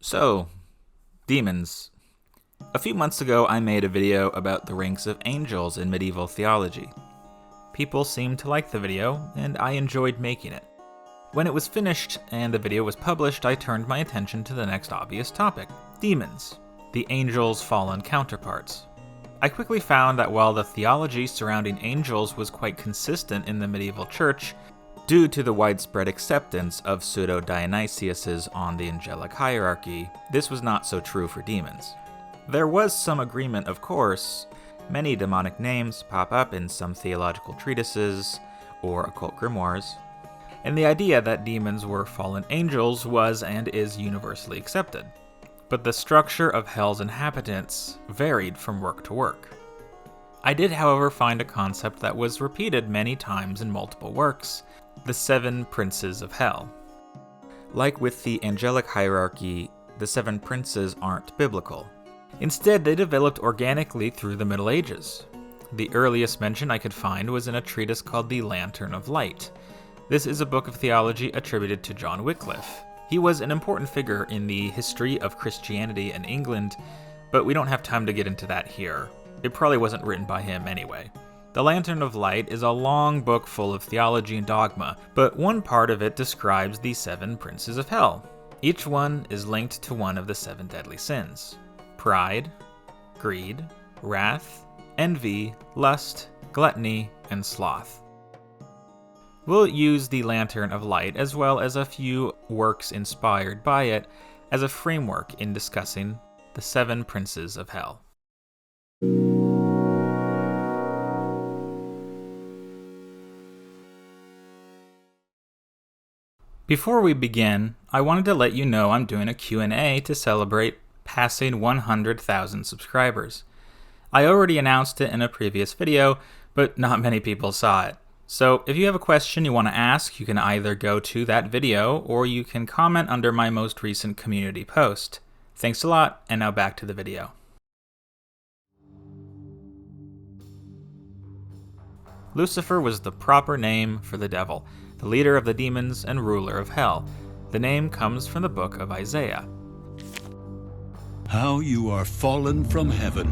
So, demons. A few months ago, I made a video about the ranks of angels in medieval theology. People seemed to like the video, and I enjoyed making it. When it was finished and the video was published, I turned my attention to the next obvious topic: demons, the angels' fallen counterparts. I quickly found that while the theology surrounding angels was quite consistent in the medieval church, due to the widespread acceptance of pseudo-Dionysiuses on the angelic hierarchy, this was not so true for demons. There was some agreement, of course. Many demonic names pop up in some theological treatises or occult grimoires, and the idea that demons were fallen angels was and is universally accepted. But the structure of hell's inhabitants varied from work to work. I did, however, find a concept that was repeated many times in multiple works: the 7 princes of hell. Like with the angelic hierarchy, the 7 princes aren't biblical. Instead, they developed organically through the Middle Ages. The earliest mention I could find was in a treatise called the Lanterne of Light. This is a book of theology attributed to John Wycliffe. He was an important figure in the history of Christianity in England, but we don't have time to get into that here. It probably wasn't written by him anyway. The Lanterne of Light is a long book full of theology and dogma, but one part of it describes the 7 princes of hell. Each one is linked to one of the 7 deadly sins: pride, greed, wrath, envy, lust, gluttony, and sloth. We'll use the Lanterne of Light, as well as a few works inspired by it, as a framework in discussing the 7 princes of hell. Before we begin, I wanted to let you know I'm doing a Q&A to celebrate passing 100,000 subscribers. I already announced it in a previous video, but not many people saw it. So if you have a question you want to ask, you can either go to that video or you can comment under my most recent community post. Thanks a lot, and now back to the video. Lucifer was the proper name for the devil, the leader of the demons and ruler of hell. The name comes from the book of Isaiah. How you are fallen from heaven,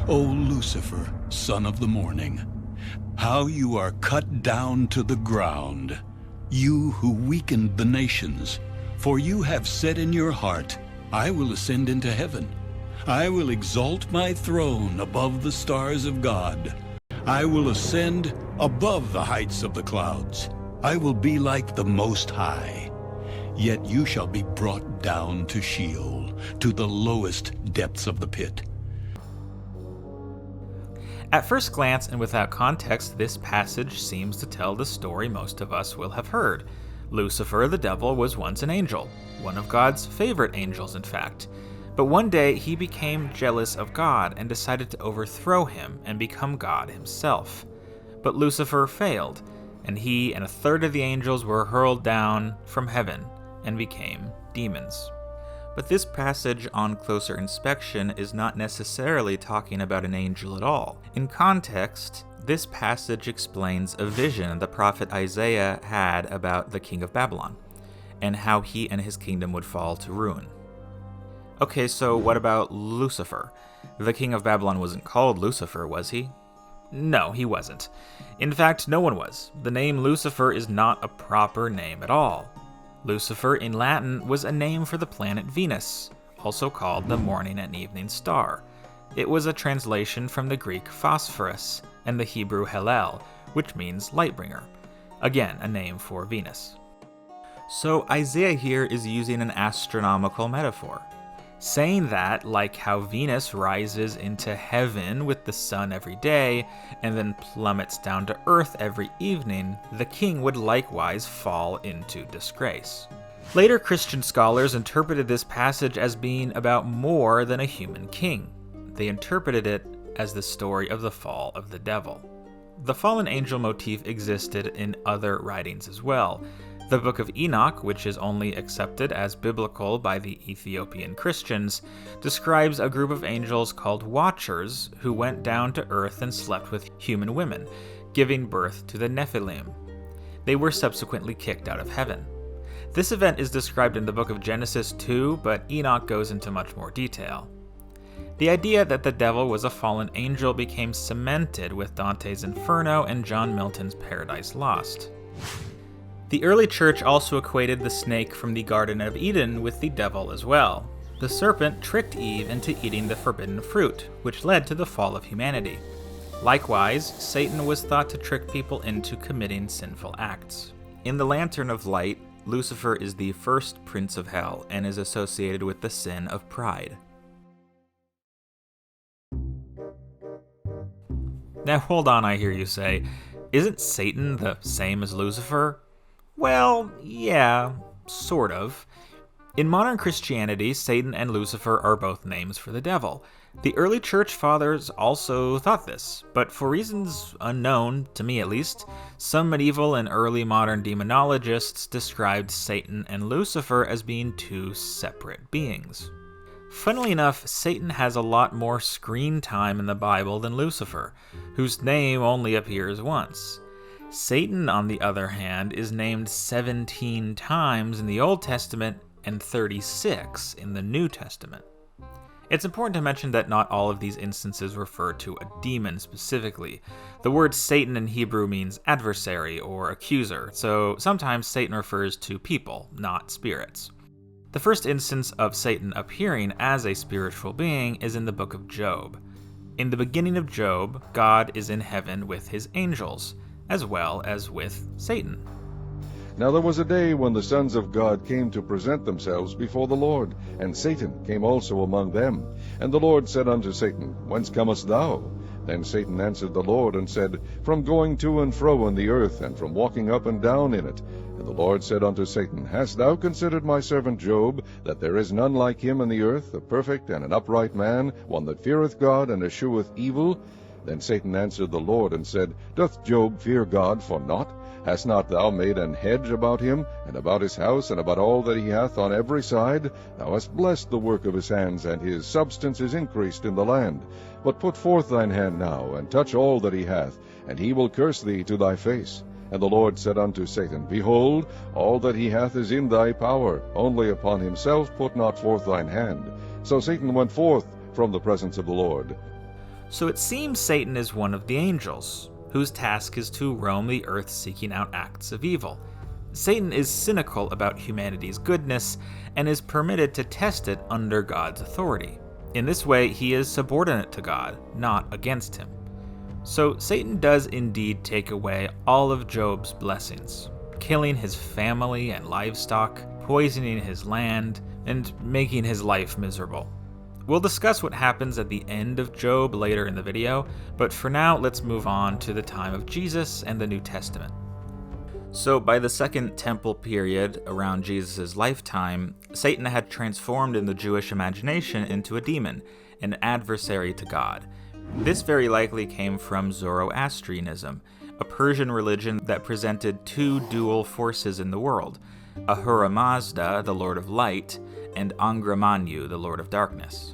O Lucifer, son of the morning. How you are cut down to the ground, you who weakened the nations. For you have said in your heart, I will ascend into heaven. I will exalt my throne above the stars of God. I will ascend above the heights of the clouds. I will be like the Most High. Yet you shall be brought down to Sheol, to the lowest depths of the pit. At first glance and without context, this passage seems to tell the story most of us will have heard. Lucifer, the devil, was once an angel, one of God's favorite angels, in fact. But one day he became jealous of God and decided to overthrow him and become God himself. But Lucifer failed, and he and a third of the angels were hurled down from heaven and became demons. But this passage, on closer inspection, is not necessarily talking about an angel at all. In context, this passage explains a vision the prophet Isaiah had about the king of Babylon, and how he and his kingdom would fall to ruin. Okay, so what about Lucifer? The king of Babylon wasn't called Lucifer, was he? No, he wasn't. In fact, no one was. The name Lucifer is not a proper name at all. Lucifer in Latin was a name for the planet Venus, also called the morning and evening star. It was a translation from the Greek phosphorus and the Hebrew Hallel, which means lightbringer. Again, a name for Venus. So Isaiah here is using an astronomical metaphor, saying that, like how Venus rises into heaven with the sun every day and then plummets down to earth every evening, the king would likewise fall into disgrace. Later Christian scholars interpreted this passage as being about more than a human king. They interpreted it as the story of the fall of the devil. The fallen angel motif existed in other writings as well. The Book of Enoch, which is only accepted as biblical by the Ethiopian Christians, describes a group of angels called Watchers who went down to earth and slept with human women, giving birth to the Nephilim. They were subsequently kicked out of heaven. This event is described in the book of Genesis 2, but Enoch goes into much more detail. The idea that the devil was a fallen angel became cemented with Dante's Inferno and John Milton's Paradise Lost. The early church also equated the snake from the Garden of Eden with the devil as well. The serpent tricked Eve into eating the forbidden fruit, which led to the fall of humanity. Likewise, Satan was thought to trick people into committing sinful acts. In the Lanterne of Light, Lucifer is the first prince of hell and is associated with the sin of pride. Now hold on, I hear you say, isn't Satan the same as Lucifer? Well, yeah, sort of. In modern Christianity, Satan and Lucifer are both names for the devil. The early church fathers also thought this, but for reasons unknown, to me at least, some medieval and early modern demonologists described Satan and Lucifer as being two separate beings. Funnily enough, Satan has a lot more screen time in the Bible than Lucifer, whose name only appears once. Satan, on the other hand, is named 17 times in the Old Testament and 36 in the New Testament. It's important to mention that not all of these instances refer to a demon specifically. The word Satan in Hebrew means adversary or accuser, so sometimes Satan refers to people, not spirits. The first instance of Satan appearing as a spiritual being is in the book of Job. In the beginning of Job, God is in heaven with his angels, as well as with Satan. Now there was a day when the sons of God came to present themselves before the Lord, and Satan came also among them. And the Lord said unto Satan, Whence comest thou? Then Satan answered the Lord, and said, From going to and fro in the earth, and from walking up and down in it. And the Lord said unto Satan, Hast thou considered my servant Job, that there is none like him in the earth, a perfect and an upright man, one that feareth God, and escheweth evil? Then Satan answered the Lord, and said, Doth Job fear God for naught? Hast not thou made an hedge about him, and about his house, and about all that he hath on every side? Thou hast blessed the work of his hands, and his substance is increased in the land. But put forth thine hand now, and touch all that he hath, and he will curse thee to thy face. And the Lord said unto Satan, Behold, all that he hath is in thy power, only upon himself put not forth thine hand. So Satan went forth from the presence of the Lord. So it seems Satan is one of the angels, whose task is to roam the earth seeking out acts of evil. Satan is cynical about humanity's goodness and is permitted to test it under God's authority. In this way, he is subordinate to God, not against him. So Satan does indeed take away all of Job's blessings, killing his family and livestock, poisoning his land, and making his life miserable. We'll discuss what happens at the end of Job later in the video, but for now, let's move on to the time of Jesus and the New Testament. So by the Second Temple period, around Jesus' lifetime, Satan had transformed in the Jewish imagination into a demon, an adversary to God. This very likely came from Zoroastrianism, a Persian religion that presented two dual forces in the world, Ahura Mazda, the Lord of Light, and Angra Mainyu, the Lord of Darkness.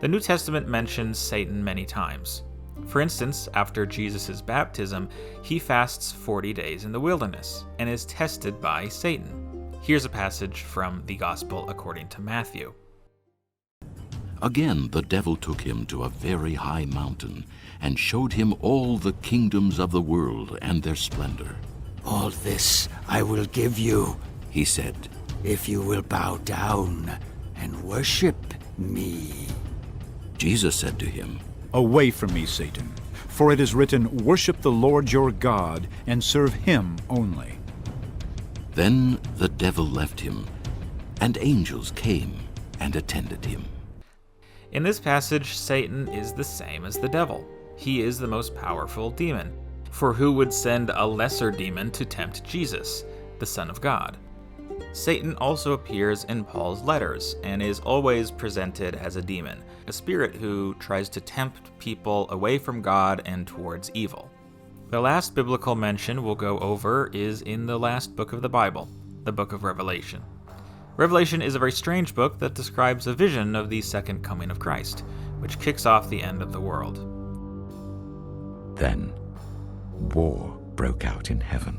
The New Testament mentions Satan many times. For instance, after Jesus' baptism, he fasts 40 days in the wilderness and is tested by Satan. Here's a passage from the Gospel according to Matthew. Again the devil took him to a very high mountain, and showed him all the kingdoms of the world and their splendor. All this I will give you, He said, if you will bow down and worship me. Jesus said to him, Away from me, Satan, for it is written, Worship the Lord your God, and serve him only. Then the devil left him, and angels came and attended him. In this passage, Satan is the same as the devil. He is the most powerful demon. For who would send a lesser demon to tempt Jesus, the Son of God? Satan also appears in Paul's letters and is always presented as a demon, a spirit who tries to tempt people away from God and towards evil. The last biblical mention we'll go over is in the last book of the Bible, the book of Revelation. Revelation is a very strange book that describes a vision of the second coming of Christ, which kicks off the end of the world. Then war broke out in heaven.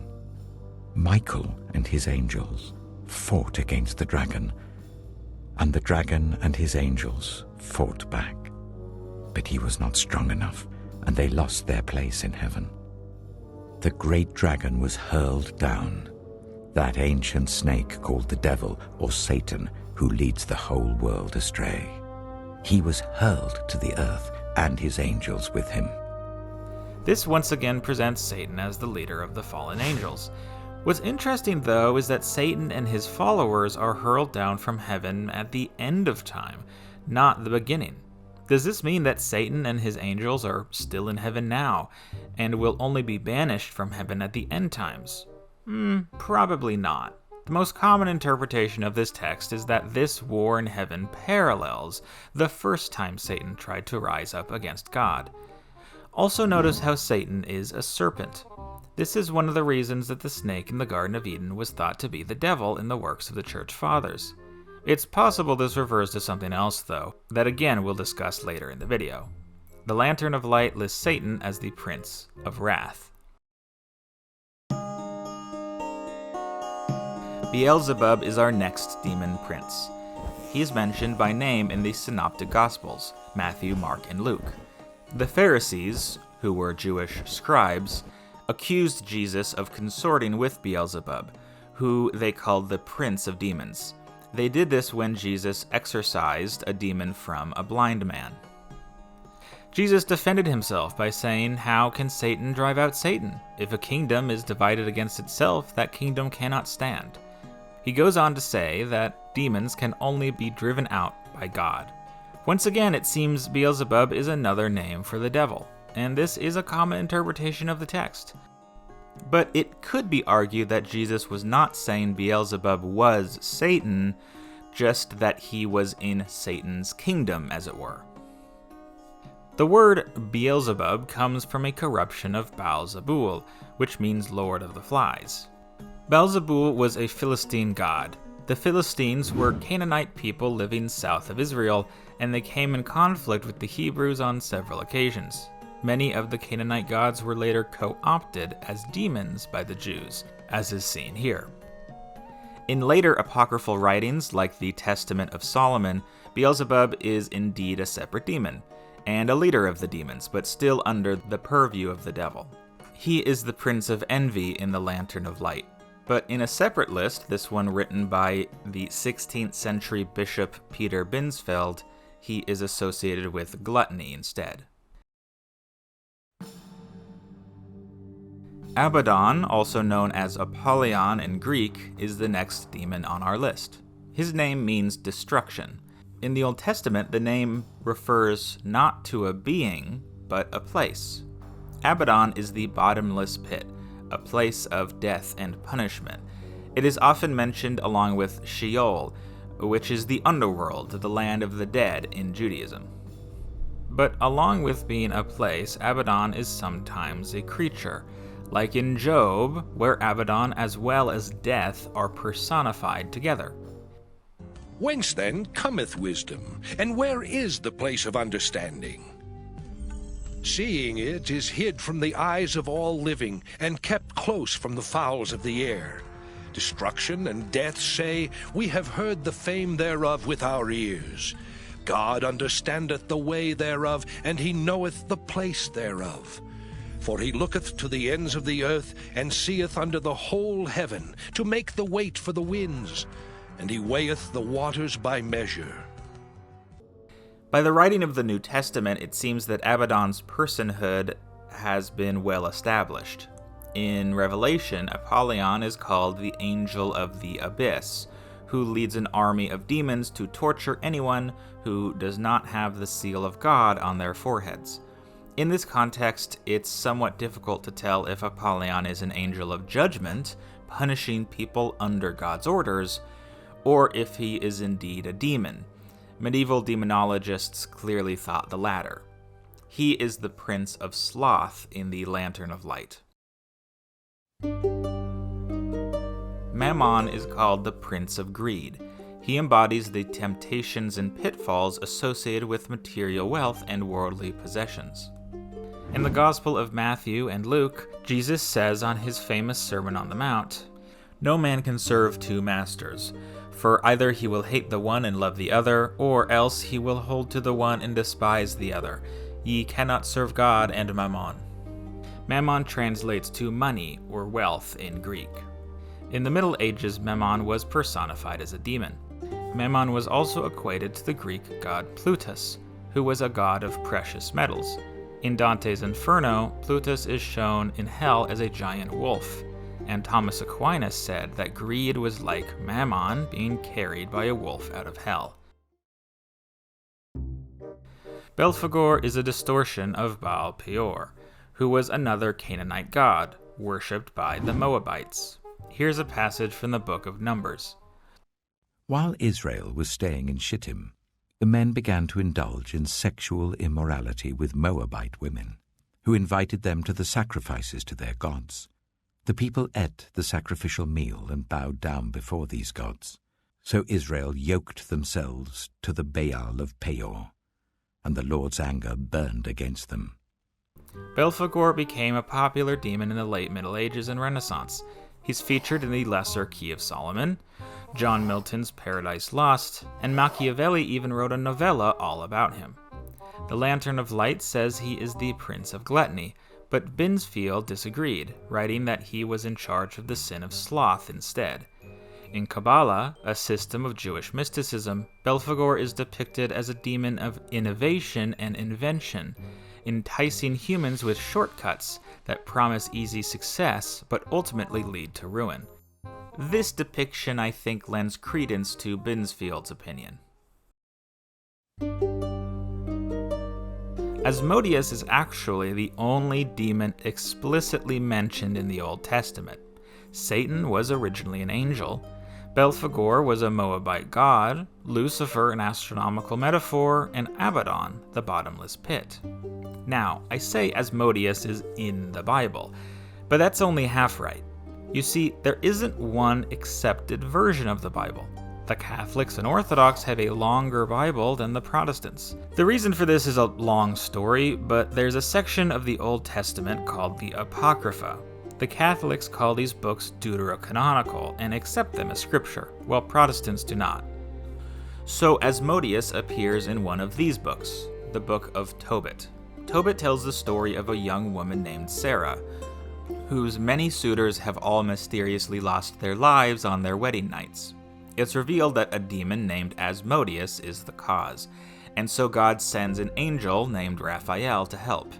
Michael and his angels fought against the dragon, and the dragon and his angels fought back. But he was not strong enough, and they lost their place in heaven. The great dragon was hurled down, that ancient snake called the devil or Satan, who leads the whole world astray. He was hurled to the earth, and his angels with him. This once again presents Satan as the leader of the fallen angels. What's interesting, though, is that Satan and his followers are hurled down from heaven at the end of time, not the beginning. Does this mean that Satan and his angels are still in heaven now, and will only be banished from heaven at the end times? Probably not. The most common interpretation of this text is that this war in heaven parallels the first time Satan tried to rise up against God. Also notice how Satan is a serpent. This is one of the reasons that the snake in the Garden of Eden was thought to be the devil in the works of the Church Fathers. It's possible this refers to something else, though, that again we'll discuss later in the video. The Lanterne of Light lists Satan as the Prince of Wrath. Beelzebub is our next demon prince. He is mentioned by name in the Synoptic Gospels, Matthew, Mark, and Luke. The Pharisees, who were Jewish scribes, accused Jesus of consorting with Beelzebub, who they called the Prince of Demons. They did this when Jesus exorcised a demon from a blind man. Jesus defended himself by saying, "How can Satan drive out Satan? If a kingdom is divided against itself, that kingdom cannot stand." He goes on to say that demons can only be driven out by God. Once again, it seems Beelzebub is another name for the devil, and this is a common interpretation of the text. But it could be argued that Jesus was not saying Beelzebub was Satan, just that he was in Satan's kingdom, as it were. The word Beelzebub comes from a corruption of Baal-Zebul, which means Lord of the Flies. Baal-Zebul was a Philistine god. The Philistines were Canaanite people living south of Israel, and they came in conflict with the Hebrews on several occasions. Many of the Canaanite gods were later co-opted as demons by the Jews, as is seen here. In later apocryphal writings, like the Testament of Solomon, Beelzebub is indeed a separate demon, and a leader of the demons, but still under the purview of the devil. He is the Prince of Envy in the Lanterne of Light. But in a separate list, this one written by the 16th century Bishop Peter Binsfeld, he is associated with gluttony instead. Abaddon, also known as Apollyon in Greek, is the next demon on our list. His name means destruction. In the Old Testament, the name refers not to a being, but a place. Abaddon is the bottomless pit, a place of death and punishment. It is often mentioned along with Sheol, which is the underworld, the land of the dead in Judaism. But along with being a place, Abaddon is sometimes a creature, like in Job, where Abaddon as well as death are personified together. Whence then cometh wisdom, and where is the place of understanding? Seeing it is hid from the eyes of all living, and kept close from the fowls of the air. Destruction and death say, We have heard the fame thereof with our ears. God understandeth the way thereof, and he knoweth the place thereof. For he looketh to the ends of the earth, and seeth under the whole heaven, to make the weight for the winds, and he weigheth the waters by measure. By the writing of the New Testament, it seems that Abaddon's personhood has been well established. In Revelation, Apollyon is called the Angel of the Abyss, who leads an army of demons to torture anyone who does not have the seal of God on their foreheads. In this context, it's somewhat difficult to tell if Apollyon is an angel of judgment, punishing people under God's orders, or if he is indeed a demon. Medieval demonologists clearly thought the latter. He is the Prince of Sloth in the Lanterne of Light. Mammon is called the Prince of Greed. He embodies the temptations and pitfalls associated with material wealth and worldly possessions. In the Gospel of Matthew and Luke, Jesus says on his famous Sermon on the Mount, No man can serve two masters, for either he will hate the one and love the other, or else he will hold to the one and despise the other. Ye cannot serve God and Mammon. Mammon translates to money or wealth in Greek. In the Middle Ages, Mammon was personified as a demon. Mammon was also equated to the Greek god Plutus, who was a god of precious metals. In Dante's Inferno, Plutus is shown in hell as a giant wolf, and Thomas Aquinas said that greed was like Mammon being carried by a wolf out of hell. Belphegor is a distortion of Baal Peor, who was another Canaanite god, worshipped by the Moabites. Here's a passage from the book of Numbers. While Israel was staying in Shittim, the men began to indulge in sexual immorality with Moabite women, who invited them to the sacrifices to their gods. The people ate the sacrificial meal and bowed down before these gods. So Israel yoked themselves to the Baal of Peor, and the Lord's anger burned against them. Belphegor became a popular demon in the late Middle Ages and Renaissance. He's featured in the Lesser Key of Solomon, John Milton's Paradise Lost, and Machiavelli even wrote a novella all about him. The Lanterne of Light says he is the Prince of Gluttony, but Binsfield disagreed, writing that he was in charge of the sin of sloth instead. In Kabbalah, a system of Jewish mysticism, Belphegor is depicted as a demon of innovation and invention, enticing humans with shortcuts that promise easy success but ultimately lead to ruin. This depiction, I think, lends credence to Binsfield's opinion. Asmodeus is actually the only demon explicitly mentioned in the Old Testament. Satan was originally an angel, Belphegor was a Moabite god, Lucifer an astronomical metaphor, and Abaddon the bottomless pit. Now, I say Asmodeus is in the Bible, but that's only half right. You see, there isn't one accepted version of the Bible. The Catholics and Orthodox have a longer Bible than the Protestants. The reason for this is a long story, but there's a section of the Old Testament called the Apocrypha. The Catholics call these books deuterocanonical and accept them as scripture, while Protestants do not. So Asmodeus appears in one of these books, the Book of Tobit. Tobit tells the story of a young woman named Sarah, whose many suitors have all mysteriously lost their lives on their wedding nights. It's revealed that a demon named Asmodeus is the cause, and so God sends an angel named Raphael to help.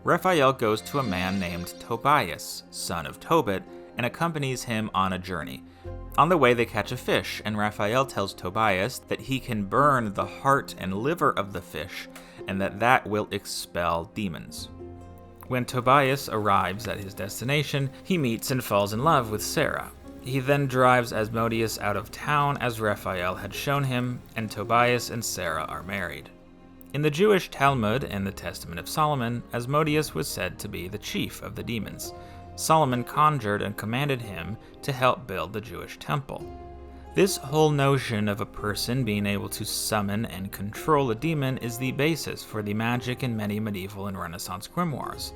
Raphael goes to a man named Tobias, son of Tobit, and accompanies him on a journey. On the way they catch a fish, and Raphael tells Tobias that he can burn the heart and liver of the fish, and that will expel demons. When Tobias arrives at his destination, he meets and falls in love with Sarah. He then drives Asmodeus out of town as Raphael had shown him, and Tobias and Sarah are married. In the Jewish Talmud and the Testament of Solomon, Asmodeus was said to be the chief of the demons. Solomon conjured and commanded him to help build the Jewish temple. This whole notion of a person being able to summon and control a demon is the basis for the magic in many medieval and Renaissance grimoires.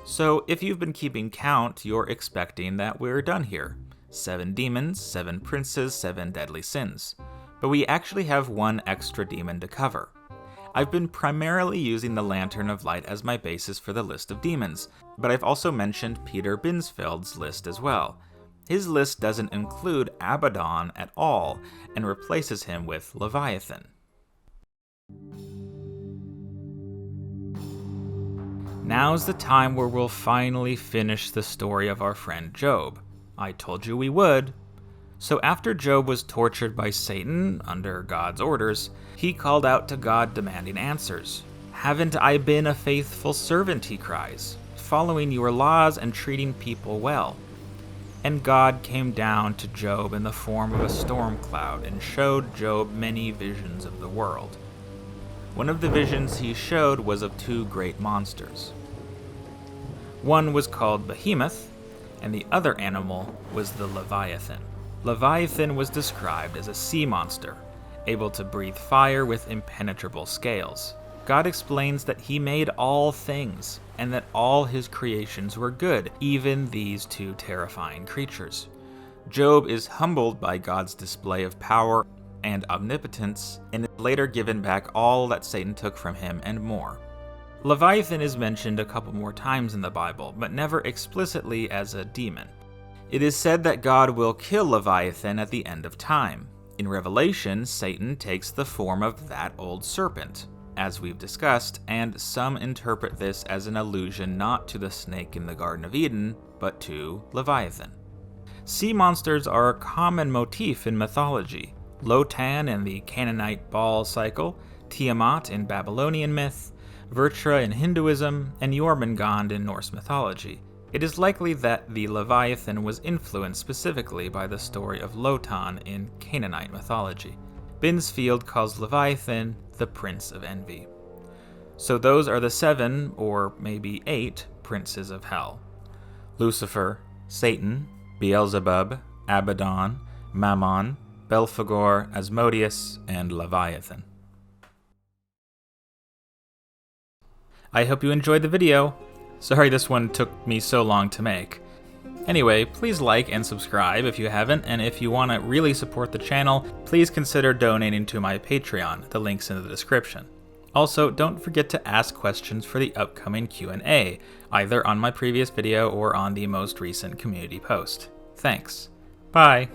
So if you've been keeping count, you're expecting that we're done here. 7 demons, 7 princes, 7 deadly sins. But we actually have one extra demon to cover. I've been primarily using the Lanterne of Light as my basis for the list of demons, but I've also mentioned Peter Binsfeld's list as well. His list doesn't include Abaddon at all, and replaces him with Leviathan. Now's the time where we'll finally finish the story of our friend Job. I told you we would. So after Job was tortured by Satan under God's orders, he called out to God demanding answers. "Haven't I been a faithful servant," he cries, "following your laws and treating people well?" And God came down to Job in the form of a storm cloud and showed Job many visions of the world. One of the visions he showed was of 2 great monsters. One was called Behemoth, and the other animal was the Leviathan. Leviathan was described as a sea monster, able to breathe fire with impenetrable scales. God explains that he made all things, and that all his creations were good, even these 2 terrifying creatures. Job is humbled by God's display of power and omnipotence, and is later given back all that Satan took from him and more. Leviathan is mentioned a couple more times in the Bible, but never explicitly as a demon. It is said that God will kill Leviathan at the end of time. In Revelation, Satan takes the form of that old serpent, as we've discussed, and some interpret this as an allusion not to the snake in the Garden of Eden, but to Leviathan. Sea monsters are a common motif in mythology. Lanterne in the Canaanite Baal cycle, Tiamat in Babylonian myth, Vrtra in Hinduism, and Jormungand in Norse mythology. It is likely that the Leviathan was influenced specifically by the story of Lotan in Canaanite mythology. Binsfield calls Leviathan the Prince of Envy. So those are the 7, or maybe 8, princes of hell: Lucifer, Satan, Beelzebub, Abaddon, Mammon, Belphegor, Asmodeus, and Leviathan. I hope you enjoyed the video. Sorry this one took me so long to make. Anyway, please like and subscribe if you haven't, and if you want to really support the channel, please consider donating to my Patreon. The link's in the description. Also, don't forget to ask questions for the upcoming Q&A, either on my previous video or on the most recent community post. Thanks. Bye.